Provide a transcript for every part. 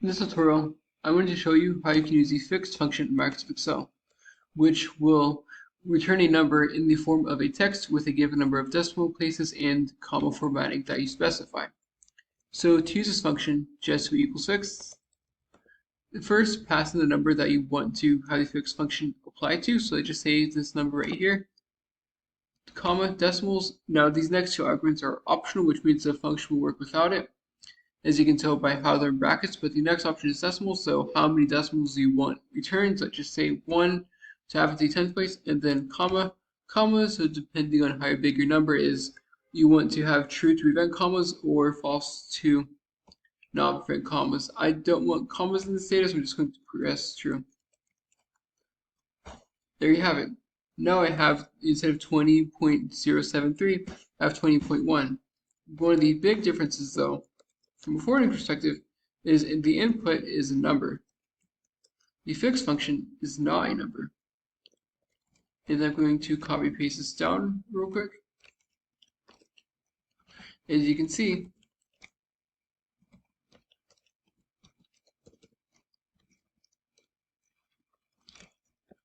In this tutorial, I'm going to show you how you can use the fixed function in Microsoft Excel, which will return a number in the form of a text with a given number of decimal places and comma formatting that you specify. So to use this function, just do equals fixed. First, pass in the number that you want to have the fixed function apply to. So let's just say this number right here, comma, decimals. Now these next two arguments are optional, which means the function will work without it, as you can tell by how they're in brackets, but the next option is decimals, so how many decimals do you want returned? So let's just say 1 to have it the 10th place, and then comma, so depending on how big your number is, you want to have true to prevent commas or false to not prevent commas. I don't want commas in this data, so I'm just going to press true. There you have it. Now I have, instead of 20.073, I have 20.1. One of the big differences, though, from a forwarding perspective, is the input is a number. The fixed function is not a number. And I'm going to copy paste this down real quick. As you can see,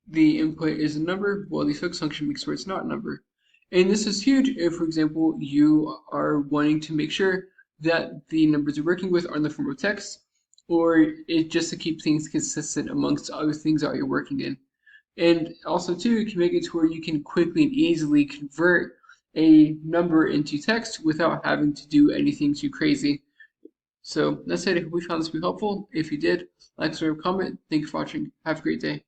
the input is a number, while the fixed function makes sure it's not a number. And this is huge if, for example, you are wanting to make sure that the numbers you're working with are in the form of text, or just to keep things consistent amongst other things that you're working in. And also, too, you can make it to where you can quickly and easily convert a number into text without having to do anything too crazy. So that's it. I hope you found this to be helpful. If you did, like, subscribe, comment. Thank you for watching. Have a great day.